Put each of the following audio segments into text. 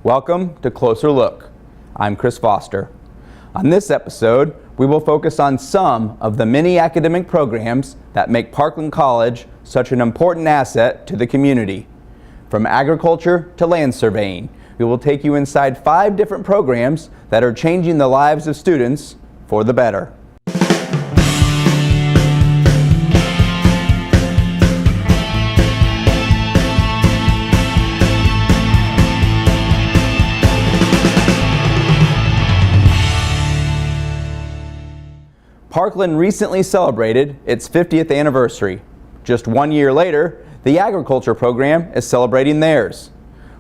Welcome to Closer Look. I'm Chris Foster. On this episode, we will focus on some of the many academic programs that make Parkland College such an important asset to the community. From agriculture to land surveying, we will take you inside 5 different programs that are changing the lives of students for the better. Parkland recently celebrated its 50th anniversary. Just 1 year later, the agriculture program is celebrating theirs.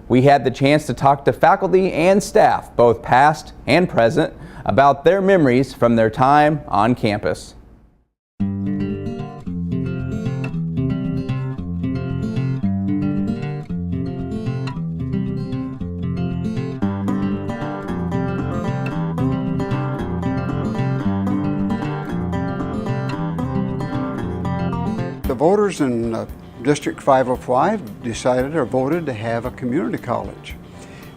We had the chance to talk to faculty and staff, both past and present, about their memories from their time on campus. The voters in District 505 decided or voted to have a community college.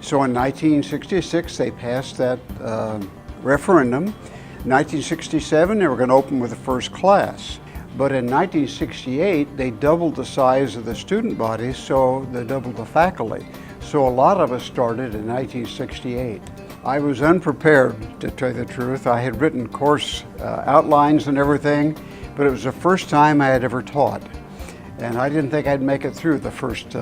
So in 1966 they passed that referendum. In 1967 they were going to open with the first class. But in 1968 they doubled the size of the student body, so they doubled the faculty. So a lot of us started in 1968. I was unprepared, to tell you the truth. I had written course outlines and everything, but it was the first time I had ever taught. And I didn't think I'd make it through the first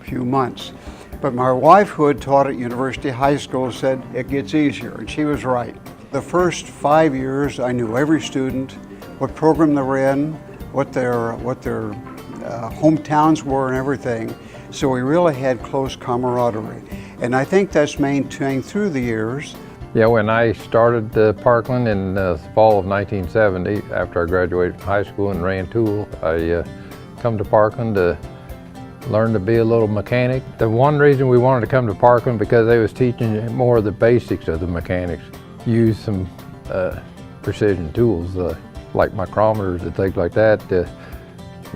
few months. But my wife, who had taught at University High School, said it gets easier, and she was right. The first 5 years, I knew every student, what program they were in, what their hometowns were and everything. So we really had close camaraderie. And I think that's maintained through the years. Yeah, when I started Parkland in the fall of 1970, after I graduated from high school and ran tool, I come to Parkland to learn to be a little mechanic. The one reason we wanted to come to Parkland because they was teaching more of the basics of the mechanics. Use some precision tools like micrometers and things like that.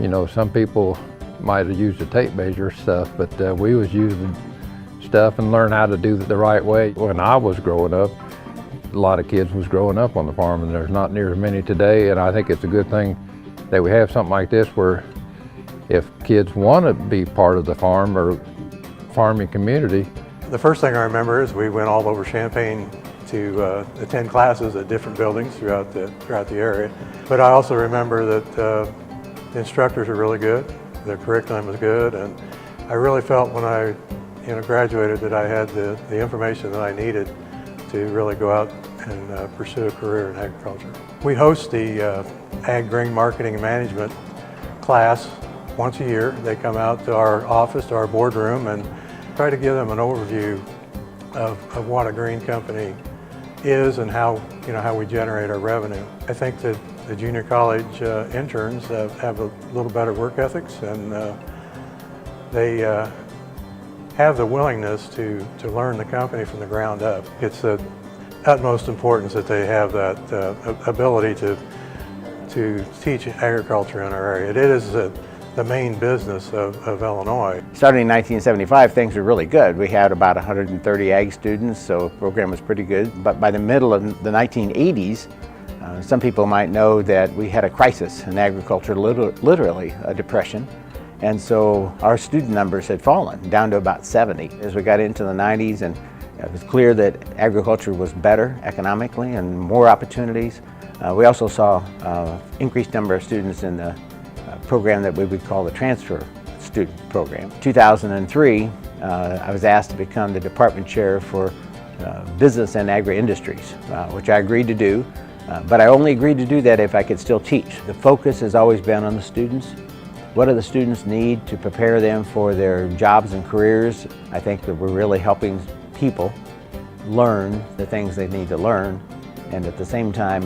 You know, some people might have used a tape measure stuff, but we was using stuff and learn how to do it the right way. When I was growing up, a lot of kids was growing up on the farm, and there's not near as many today, and I think it's a good thing that we have something like this where if kids want to be part of the farm or farming community. The first thing I remember is we went all over Champaign to attend classes at different buildings throughout the area. But I also remember that the instructors are really good, their curriculum is good, and I really felt when I graduated that I had the information that I needed to really go out and pursue a career in agriculture. We host the Ag Grain Marketing and Management class once a year. They come out to our office, to our boardroom, and try to give them an overview of what a grain company is and how we generate our revenue. I think that the junior college interns have a little better work ethics, and they have the willingness to learn the company from the ground up. It's of utmost importance that they have that ability to teach agriculture in our area. It is the main business of Illinois. Starting in 1975, things were really good. We had about 130 ag students, so the program was pretty good. But by the middle of the 1980s, some people might know that we had a crisis in agriculture, literally a depression. And so our student numbers had fallen down to about 70. As we got into the 90s, and it was clear that agriculture was better economically and more opportunities. We also saw increased number of students in the program that we would call the transfer student program. 2003, I was asked to become the department chair for business and agri-industries, which I agreed to do, but I only agreed to do that if I could still teach. The focus has always been on the students. What do the students need to prepare them for their jobs and careers? I think that we're really helping people learn the things they need to learn, and at the same time,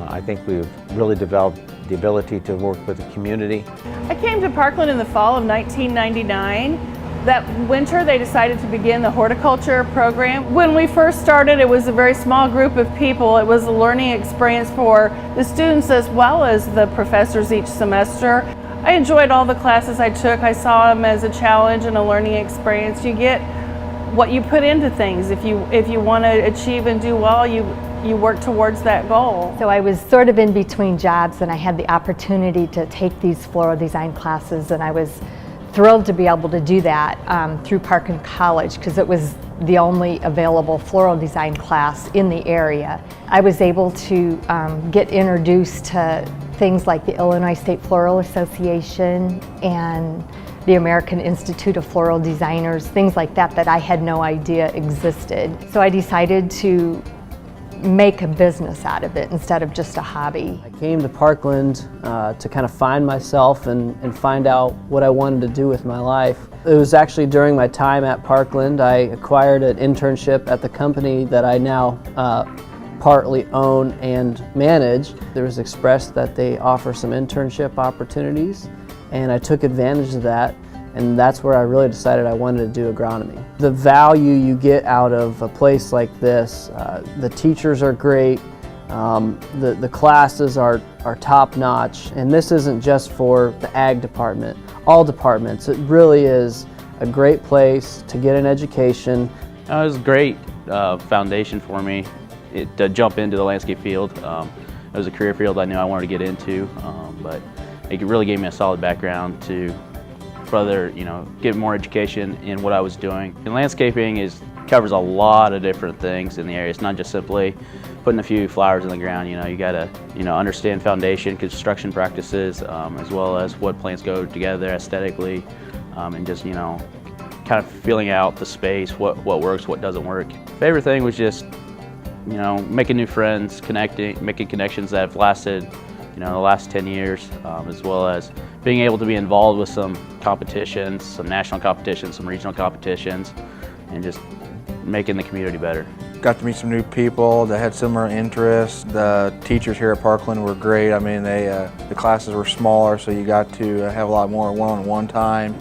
I think we've really developed the ability to work with the community. I came to Parkland in the fall of 1999. That winter they decided to begin the horticulture program. When we first started, it was a very small group of people. It was a learning experience for the students as well as the professors each semester. I enjoyed all the classes I took. I saw them as a challenge and a learning experience. You get what you put into things. If you want to achieve and do well, you work towards that goal. So I was sort of in between jobs, and I had the opportunity to take these floral design classes, and I was thrilled to be able to do that through Parkland College, because it was the only available floral design class in the area. I was able to get introduced to things like the Illinois State Floral Association and the American Institute of Floral Designers, things like that that I had no idea existed. So I decided to make a business out of it instead of just a hobby. I came to Parkland to kind of find myself and find out what I wanted to do with my life. It was actually during my time at Parkland I acquired an internship at the company that I now partly own and manage. There was expressed that they offer some internship opportunities, and I took advantage of that, and that's where I really decided I wanted to do agronomy. The value you get out of a place like this, the teachers are great, the classes are top-notch, and this isn't just for the ag department, all departments. It really is a great place to get an education. It was a great foundation for me to jump into the landscape field. It was a career field I knew I wanted to get into, but it really gave me a solid background to further, get more education in what I was doing. And landscaping covers a lot of different things in the area. It's not just simply putting a few flowers in the ground. You gotta, understand foundation, construction practices, as well as what plants go together aesthetically, and just, kind of feeling out the space, what works, what doesn't work. Favorite thing was just, making new friends, making connections that have lasted, the last 10 years, as well as being able to be involved with some competitions, some national competitions, some regional competitions, and just making the community better. Got to meet some new people that had similar interests. The teachers here at Parkland were great. I mean, the classes were smaller, so you got to have a lot more one-on-one time.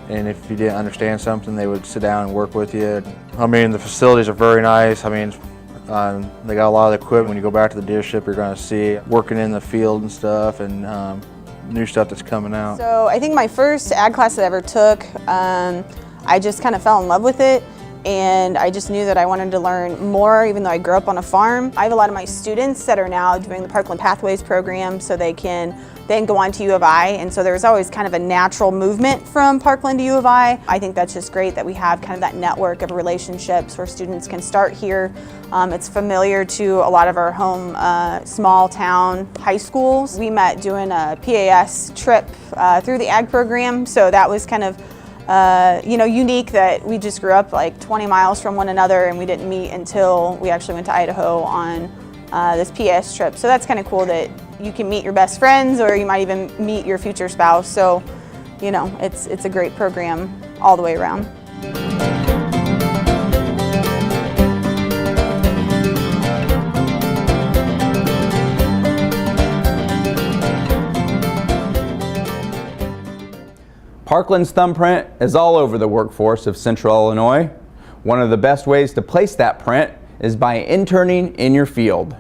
And if you didn't understand something, they would sit down and work with you. I mean, the facilities are very nice. I mean, they got a lot of the equipment. When you go back to the dealership, you're going to see working in the field and stuff, and new stuff that's coming out. So I think my first ag class that I ever took, I just kind of fell in love with it, and I just knew that I wanted to learn more, even though I grew up on a farm. I have a lot of my students that are now doing the Parkland Pathways program, so they can then go on to U of I, and so there's always kind of a natural movement from Parkland to U of I. I think that's just great that we have kind of that network of relationships where students can start here. It's familiar to a lot of our home small town high schools. We met doing a PAS trip through the ag program, so that was kind of unique that we just grew up like 20 miles from one another, and we didn't meet until we actually went to Idaho on this PAS trip. So that's kind of cool that you can meet your best friends, or you might even meet your future spouse. So, it's a great program all the way around. Parkland's thumbprint is all over the workforce of Central Illinois. One of the best ways to place that print is by interning in your field.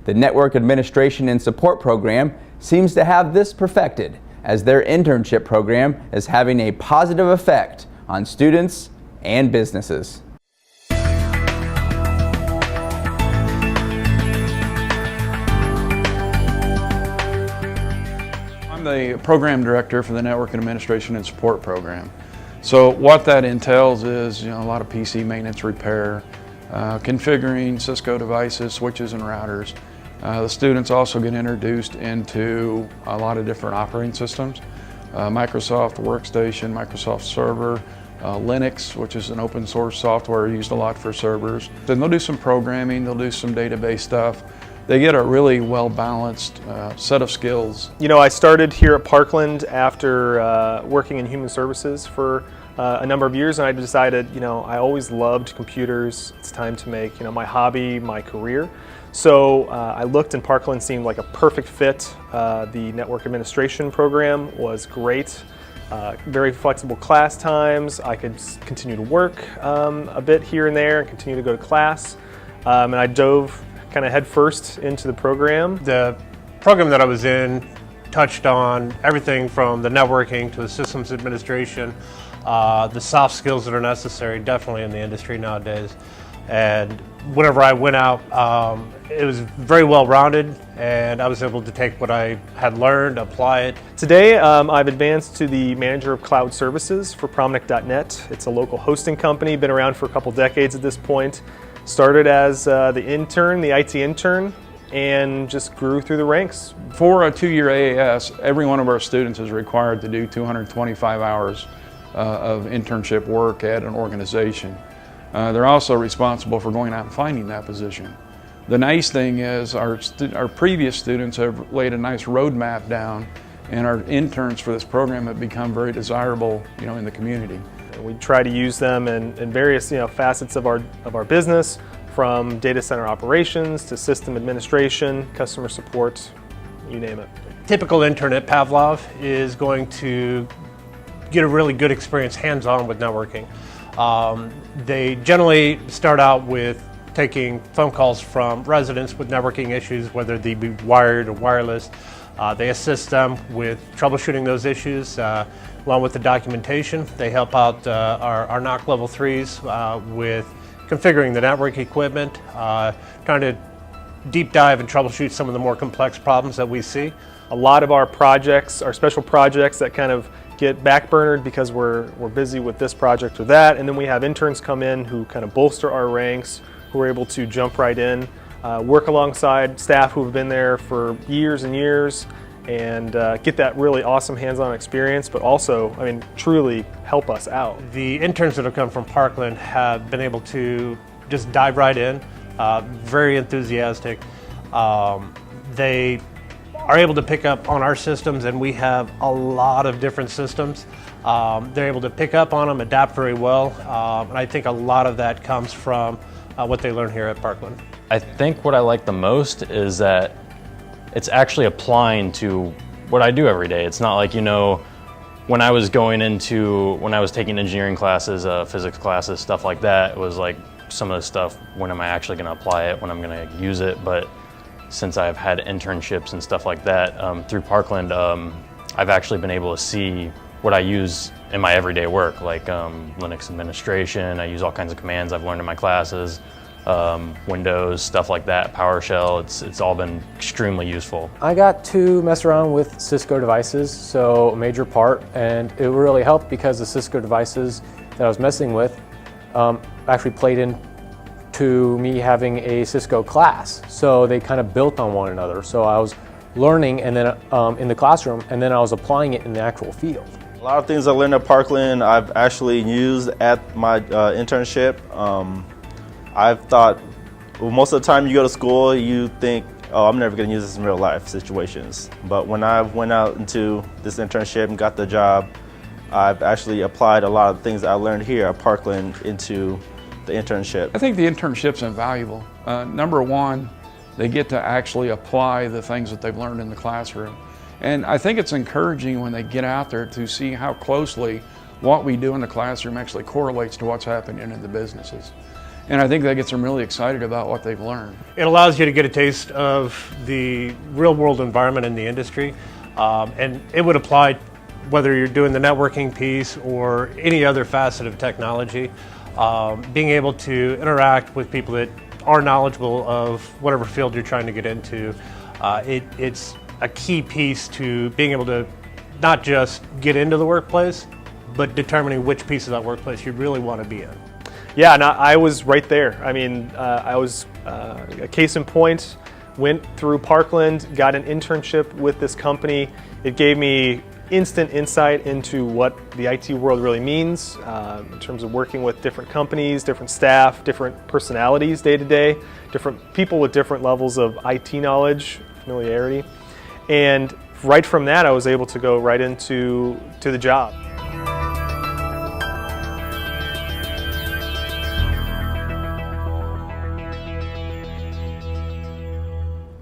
The Network Administration and Support Program seems to have this perfected, as their internship program is having a positive effect on students and businesses. I'm the program director for the Network Administration and Support Program. So what that entails is a lot of PC maintenance repair, configuring Cisco devices, switches and routers. The students also get introduced into a lot of different operating systems. Microsoft Workstation, Microsoft Server, Linux, which is an open source software used a lot for servers. Then they'll do some programming, they'll do some database stuff. They get a really well-balanced set of skills. I started here at Parkland after working in human services for a number of years, and I decided, I always loved computers. It's time to make, my hobby my career. So I looked, and Parkland seemed like a perfect fit. The network administration program was great. Very flexible class times. I could continue to work a bit here and there and continue to go to class. And I dove kind of head first into the program. The program that I was in touched on everything from the networking to the systems administration. the soft skills that are necessary definitely in the industry nowadays. And whenever I went out, it was very well rounded, and I was able to take what I had learned, apply it. Today, I've advanced to the manager of cloud services for Promnic.net. It's a local hosting company, been around for a couple decades at this point. Started as the intern, the IT intern, and just grew through the ranks. For a 2-year AAS, every one of our students is required to do 225 hours of internship work at an organization. They're also responsible for going out and finding that position. The nice thing is our previous students have laid a nice roadmap down, and our interns for this program have become very desirable, in the community. We try to use them in various facets of our business, from data center operations to system administration, customer support, you name it. Typical intern at Pavlov is going to get a really good experience hands-on with networking. They generally start out with taking phone calls from residents with networking issues, whether they be wired or wireless. They assist them with troubleshooting those issues along with the documentation. They help out our NOC level 3s with configuring the network equipment, trying to deep dive and troubleshoot some of the more complex problems that we see. A lot of our projects are special projects that kind of get backburnered because we're busy with this project or that, and then we have interns come in who kind of bolster our ranks, who are able to jump right in, work alongside staff who have been there for years and years, and get that really awesome hands-on experience, but also, truly help us out. The interns that have come from Parkland have been able to just dive right in, very enthusiastic. They are able to pick up on our systems, and we have a lot of different systems. They're able to pick up on them, adapt very well, and I think a lot of that comes from what they learn here at Parkland. I think what I like the most is that it's actually applying to what I do every day. It's not like, when I was taking engineering classes, physics classes, stuff like that, it was like some of the stuff, when am I actually going to apply it, when I'm going to use it, but since I've had internships and stuff like that through Parkland, I've actually been able to see what I use in my everyday work, like Linux administration. I use all kinds of commands I've learned in my classes, Windows, stuff like that, PowerShell. It's all been extremely useful. I got to mess around with Cisco devices, so a major part, and it really helped because the Cisco devices that I was messing with actually played into me having a Cisco class. So they kind of built on one another. So I was learning and then in the classroom, and then I was applying it in the actual field. A lot of things I learned at Parkland I've actually used at my internship. I've thought, well, most of the time you go to school, you think, oh, I'm never going to use this in real life situations. But when I went out into this internship and got the job, I've actually applied a lot of things that I learned here at Parkland into the internship. I think the internship's invaluable. Number one, they get to actually apply the things that they've learned in the classroom. And I think it's encouraging when they get out there to see how closely what we do in the classroom actually correlates to what's happening in the businesses. And I think that gets them really excited about what they've learned. It allows you to get a taste of the real world environment in the industry. And it would apply whether you're doing the networking piece or any other facet of technology. Being able to interact with people that are knowledgeable of whatever field you're trying to get into, it's a key piece to being able to not just get into the workplace, but determining which piece of that workplace you really want to be in. Yeah, and I was right there. I was a case in point, went through Parkland, got an internship with this company. It gave me instant insight into what the IT world really means in terms of working with different companies, different staff, different personalities day to day, different people with different levels of IT knowledge, familiarity. And right from that, I was able to go right into the job.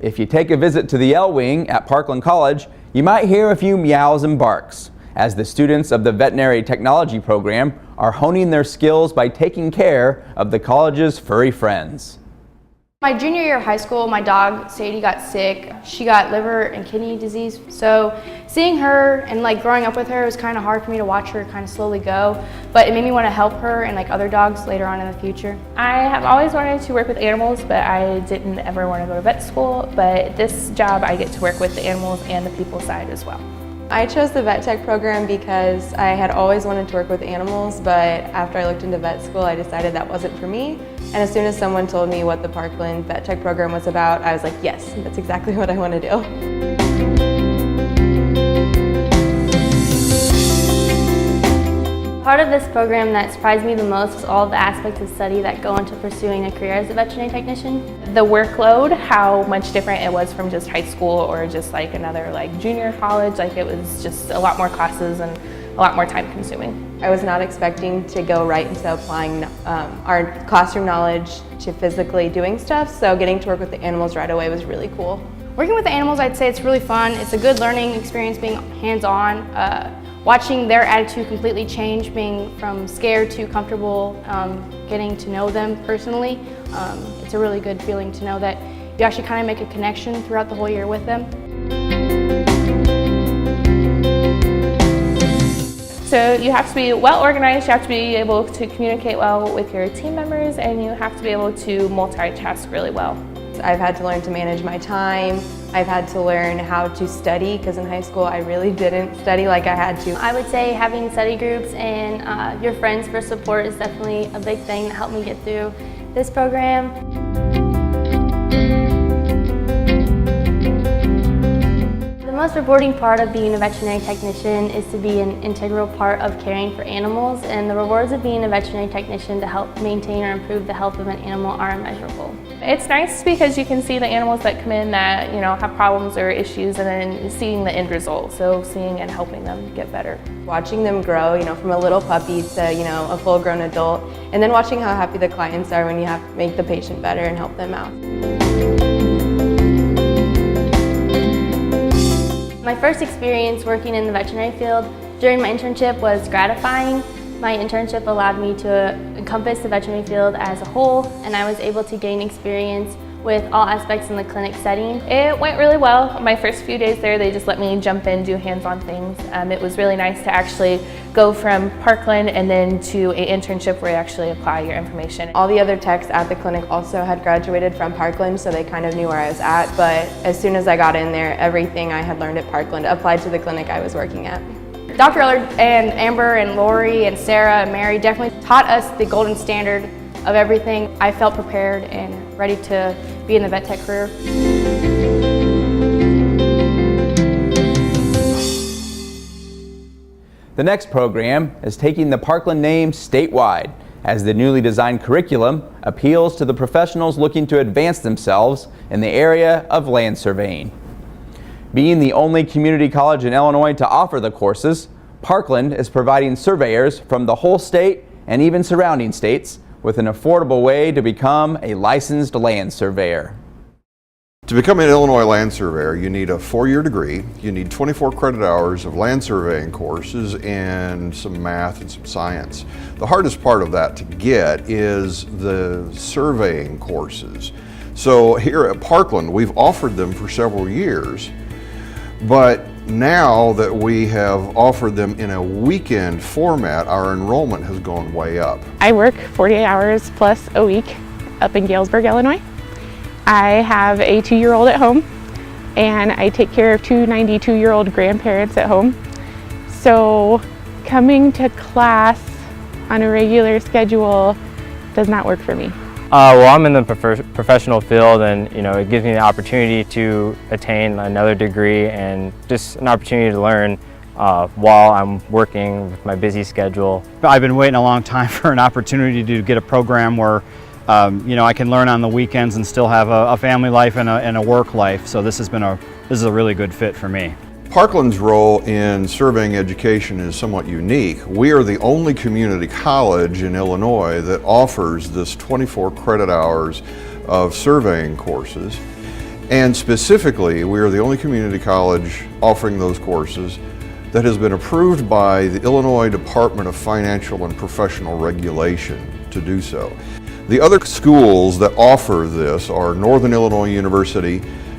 If you take a visit to the L Wing at Parkland College, you might hear a few meows and barks, as the students of the Veterinary Technology program are honing their skills by taking care of the college's furry friends. My junior year of high school, my dog Sadie got sick. She got liver and kidney disease. So seeing her and like growing up with her, it was kind of hard for me to watch her kind of slowly go, but it made me want to help her and like other dogs later on in the future. I have always wanted to work with animals, but I didn't ever want to go to vet school. But this job, I get to work with the animals and the people side as well. I chose the vet tech program because I had always wanted to work with animals, but after I looked into vet school, I decided that wasn't for me. And as soon as someone told me what the Parkland vet tech program was about, I was like, yes, that's exactly what I want to do. Part of this program that surprised me the most was all the aspects of study that go into pursuing a career as a veterinary technician. The workload, how much different it was from just high school or just like another like junior college. Like it was just a lot more classes and a lot more time consuming. I was not expecting to go right into applying our classroom knowledge to physically doing stuff, so getting to work with the animals right away was really cool. Working with the animals, I'd say it's really fun. It's a good learning experience being hands-on. Watching their attitude completely change, being from scared to comfortable, getting to know them personally. It's a really good feeling to know that you actually kind of make a connection throughout the whole year with them. So you have to be well organized, you have to be able to communicate well with your team members, and you have to be able to multitask really well. I've had to learn to manage my time. I've had to learn how to study, because in high school I really didn't study like I had to. I would say having study groups and your friends for support is definitely a big thing that helped me get through this program. The most rewarding part of being a veterinary technician is to be an integral part of caring for animals, and the rewards of being a veterinary technician to help maintain or improve the health of an animal are immeasurable. It's nice because you can see the animals that come in that have problems or issues, and then seeing the end result, so seeing and helping them get better. Watching them grow, from a little puppy to a full-grown adult, and then watching how happy the clients are when you have to make the patient better and help them out. My first experience working in the veterinary field during my internship was gratifying. My internship allowed me to encompass the veterinary field as a whole, and I was able to gain experience with all aspects in the clinic setting. It went really well. My first few days there, they just let me jump in, do hands-on things. It was really nice to actually go from Parkland and then to an internship where you actually apply your information. All the other techs at the clinic also had graduated from Parkland, so they kind of knew where I was at, but as soon as I got in there, everything I had learned at Parkland applied to the clinic I was working at. Dr. Ellard and Amber and Lori and Sarah and Mary definitely taught us the golden standard of everything. I felt prepared and ready to be in the vet tech career. The next program is taking the Parkland name statewide, as the newly designed curriculum appeals to the professionals looking to advance themselves in the area of land surveying. Being the only community college in Illinois to offer the courses, Parkland is providing surveyors from the whole state and even surrounding states with an affordable way to become a licensed land surveyor. To become an Illinois land surveyor, you need a 4-year degree, you need 24 credit hours of land surveying courses, and some math and some science. The hardest part of that to get is the surveying courses. So here at Parkland, we've offered them for several years, but now that we have offered them in a weekend format, our enrollment has gone way up. I work 48 hours plus a week up in Galesburg, Illinois. I have a 2-year-old at home, and I take care of 2 92-year-old grandparents at home. So coming to class on a regular schedule does not work for me. Well, I'm in the professional field, and it gives me the opportunity to attain another degree and just an opportunity to learn while I'm working with my busy schedule. I've been waiting a long time for an opportunity to get a program where I can learn on the weekends and still have a family life and a work life. So this is a really good fit for me. Parkland's role in surveying education is somewhat unique. We are the only community college in Illinois that offers this 24 credit hours of surveying courses. And specifically, we are the only community college offering those courses that has been approved by the Illinois Department of Financial and Professional Regulation to do so. The other schools that offer this are Northern Illinois University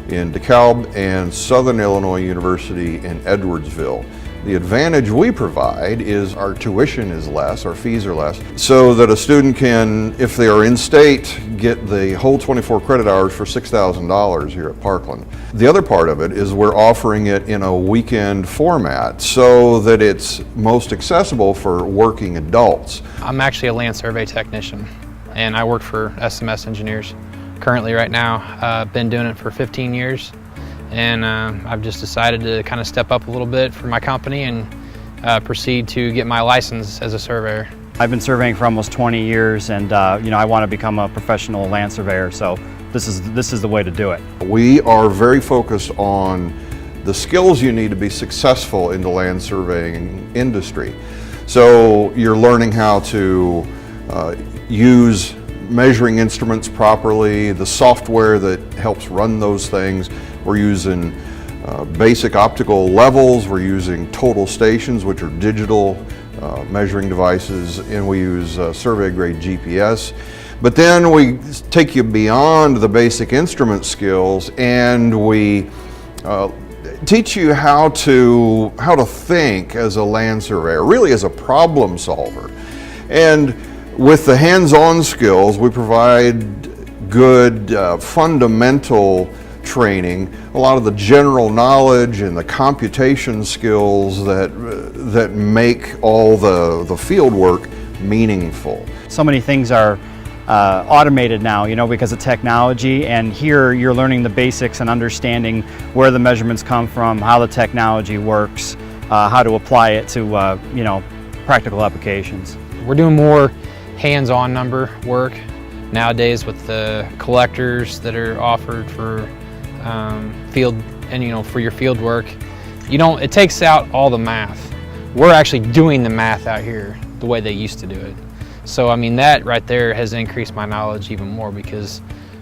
in DeKalb and Southern Illinois University in Edwardsville. The advantage we provide is our tuition is less, our fees are less, so that a student can, if they are in state, get the whole 24 credit hours for $6,000 here at Parkland. The other part of it is we're offering it in a weekend format so that it's most accessible for working adults. I'm actually a land survey technician, and I work for SMS Engineers currently right now. Been doing it for 15 years. And I've just decided to kind of step up a little bit for my company and proceed to get my license as a surveyor. I've been surveying for almost 20 years, and I want to become a professional land surveyor, so this is the way to do it. We are very focused on the skills you need to be successful in the land surveying industry. So you're learning how to use measuring instruments properly, the software that helps run those things. We're using basic optical levels, we're using total stations, which are digital measuring devices, and we use survey grade GPS. But then we take you beyond the basic instrument skills and we teach you how to think as a land surveyor, really as a problem solver. And with the hands-on skills, we provide good fundamental training, a lot of the general knowledge and the computation skills that make all the field work meaningful. So many things are automated now, because of technology, and here you're learning the basics and understanding where the measurements come from, how the technology works, how to apply it to practical applications. We're doing more hands-on number work nowadays with the collectors that are offered for field and for your field work. It takes out all the math. We're actually doing the math out here the way they used to do it. So I mean, that right there has increased my knowledge even more, because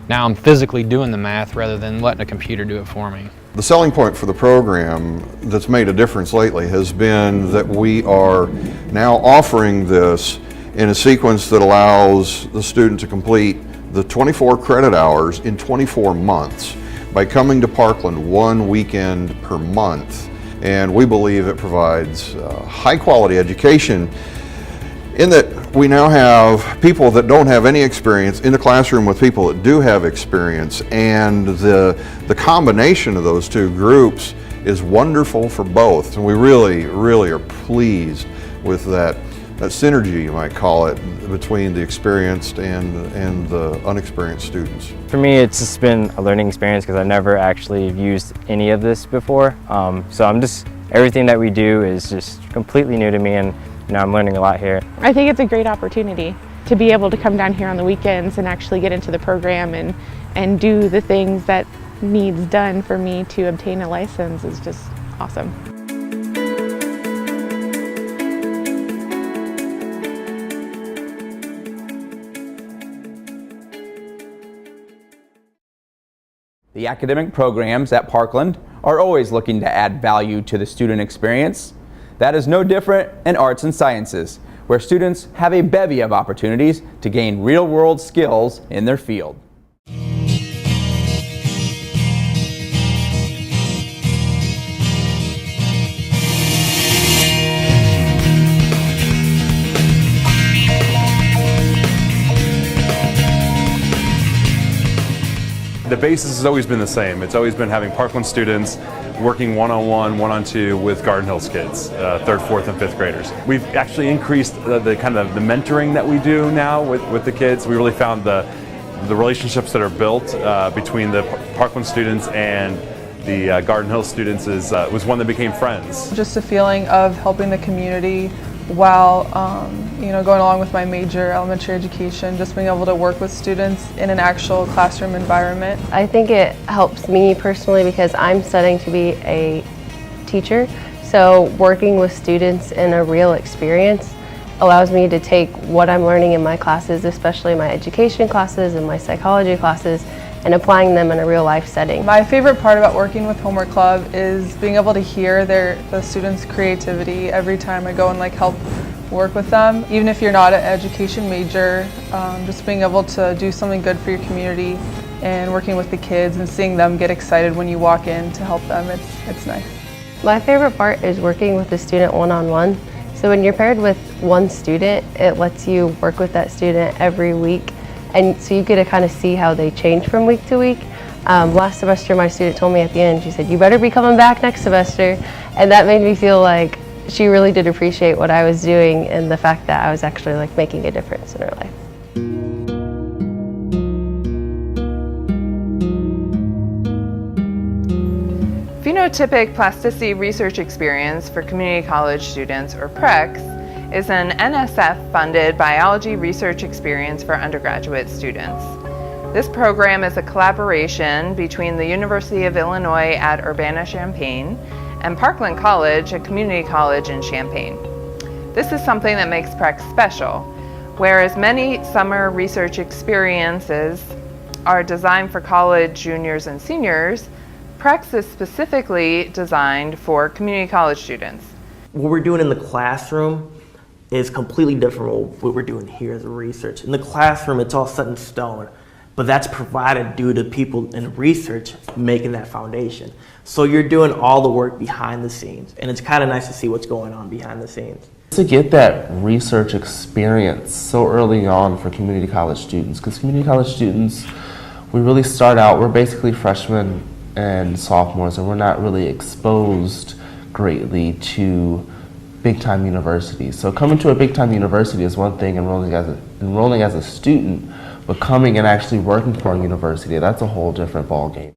now I'm physically doing the math rather than letting a computer do it for me. The selling point for the program that's made a difference lately has been that we are now offering this in a sequence that allows the student to complete the 24 credit hours in 24 months by coming to Parkland one weekend per month. And we believe it provides high quality education in that we now have people that don't have any experience in the classroom with people that do have experience, and the combination of those two groups is wonderful for both. And we really are pleased with that synergy, you might call it, between the experienced and the unexperienced students. For me, it's just been a learning experience because I've never actually used any of this before. So everything that we do is just completely new to me, and I'm learning a lot here. I think it's a great opportunity to be able to come down here on the weekends and actually get into the program and do the things that needs done for me to obtain a license is just awesome. The academic programs at Parkland are always looking to add value to the student experience. That is no different in arts and sciences, where students have a bevy of opportunities to gain real-world skills in their field. The basis has always been the same. It's always been having Parkland students working one-on-one, one-on-two with Garden Hills kids, 3rd, 4th, and 5th graders. We've actually increased the kind of the mentoring that we do now with the kids. We really found the relationships that are built between the Parkland students and the Garden Hills students was one that became friends. Just a feeling of helping the community while going along with my major, elementary education, just being able to work with students in an actual classroom environment. I think it helps me personally because I'm studying to be a teacher, so working with students in a real experience allows me to take what I'm learning in my classes, especially my education classes and my psychology classes, and applying them in a real life setting. My favorite part about working with Homework Club is being able to hear the students' creativity every time I go and help work with them. Even if you're not an education major, just being able to do something good for your community and working with the kids and seeing them get excited when you walk in to help them, it's nice. My favorite part is working with a student one-on-one. So when you're paired with one student, it lets you work with that student every week, and so you get to kind of see how they change from week to week. Last semester my student told me at the end, she said, "You better be coming back next semester," and that made me feel like she really did appreciate what I was doing and the fact that I was actually like making a difference in her life. Phenotypic Plasticity Research Experience for Community College Students, or PREX, is an NSF-funded biology research experience for undergraduate students. This program is a collaboration between the University of Illinois at Urbana-Champaign and Parkland College, a community college in Champaign. This is something that makes PREX special. Whereas many summer research experiences are designed for college juniors and seniors, PREX is specifically designed for community college students. What we're doing in the classroom is completely different from what we're doing here as research. In the classroom, it's all set in stone, but that's provided due to people in research making that foundation. So you're doing all the work behind the scenes, and it's kind of nice to see what's going on behind the scenes. To get that research experience so early on for community college students, because community college students, we really start out, we're basically freshmen and sophomores, and we're not really exposed greatly to big-time universities. So coming to a big-time university is one thing, enrolling as a student, but coming and actually working for a university, that's a whole different ballgame.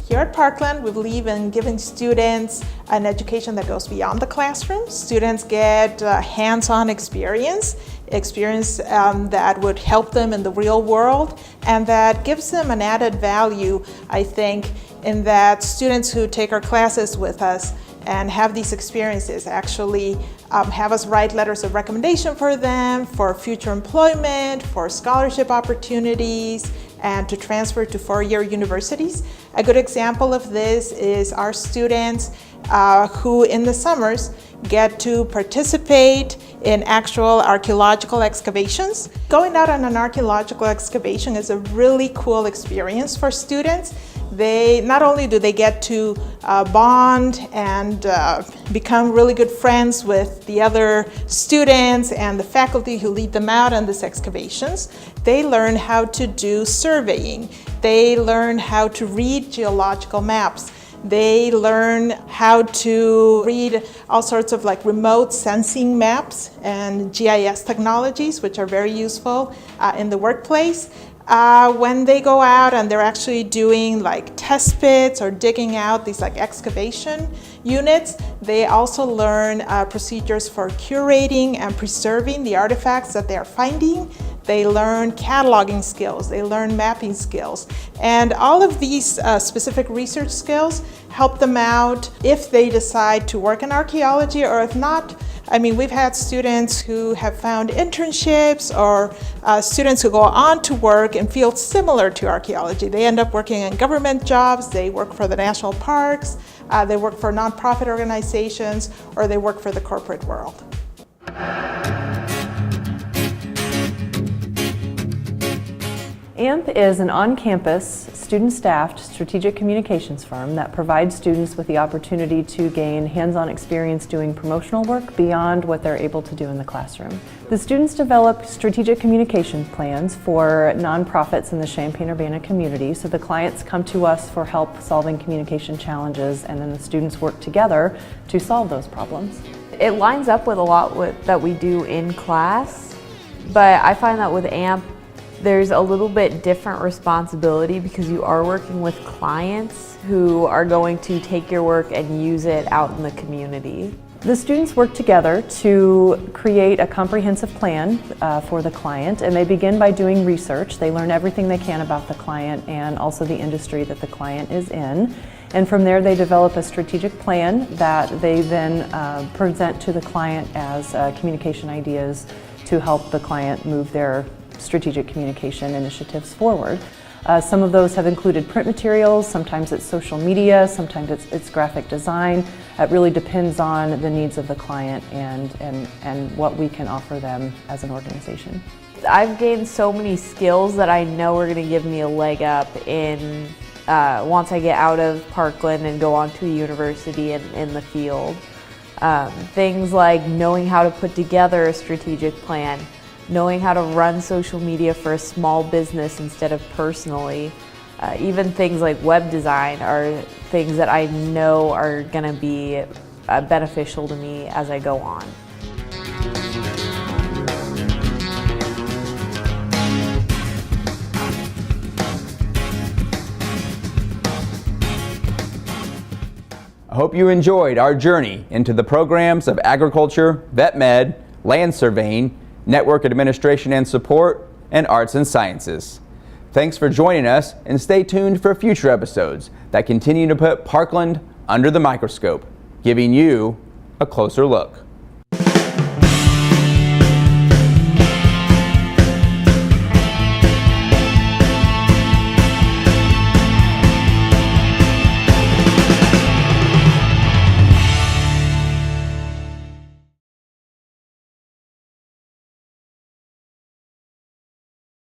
Here at Parkland, we believe in giving students an education that goes beyond the classroom. Students get hands-on experience that would help them in the real world, and that gives them an added value, I think, in that students who take our classes with us and have these experiences actually have us write letters of recommendation for them, for future employment, for scholarship opportunities, and to transfer to four-year universities. A good example of this is our students who in the summers get to participate in actual archaeological excavations. Going out on an archaeological excavation is a really cool experience for students. Not only do they get to bond and become really good friends with the other students and the faculty who lead them out on these excavations, they learn how to do surveying. They learn how to read geological maps. They learn how to read all sorts of like remote sensing maps and GIS technologies, which are very useful in the workplace. When they go out and they're actually doing like test pits or digging out these like excavation units, they also learn procedures for curating and preserving the artifacts that they are finding. They learn cataloging skills, they learn mapping skills. And all of these specific research skills help them out if they decide to work in archaeology, or if not, I mean, we've had students who have found internships, or students who go on to work in fields similar to archaeology. They end up working in government jobs, they work for the national parks, they work for nonprofit organizations, or they work for the corporate world. AMP is an on-campus, student-staffed strategic communications firm that provides students with the opportunity to gain hands-on experience doing promotional work beyond what they're able to do in the classroom. The students develop strategic communication plans for nonprofits in the Champaign-Urbana community, so the clients come to us for help solving communication challenges, and then the students work together to solve those problems. It lines up with a lot that we do in class, but I find that with AMP, there's a little bit different responsibility because you are working with clients who are going to take your work and use it out in the community. The students work together to create a comprehensive plan for the client, and they begin by doing research. They learn everything they can about the client and also the industry that the client is in. And from there they develop a strategic plan that they then present to the client as communication ideas to help the client move their strategic communication initiatives forward. Some of those have included print materials, sometimes it's social media, sometimes it's graphic design. It really depends on the needs of the client and what we can offer them as an organization. I've gained so many skills that I know are going to give me a leg up in once I get out of Parkland and go on to a university in the field. Things like knowing how to put together a strategic plan, knowing how to run social media for a small business instead of personally. Even things like web design are things that I know are going to be beneficial to me as I go on. I hope you enjoyed our journey into the programs of agriculture, vet med, land surveying, network administration and support, and arts and sciences. Thanks for joining us, and stay tuned for future episodes that continue to put Parkland under the microscope, giving you a closer look.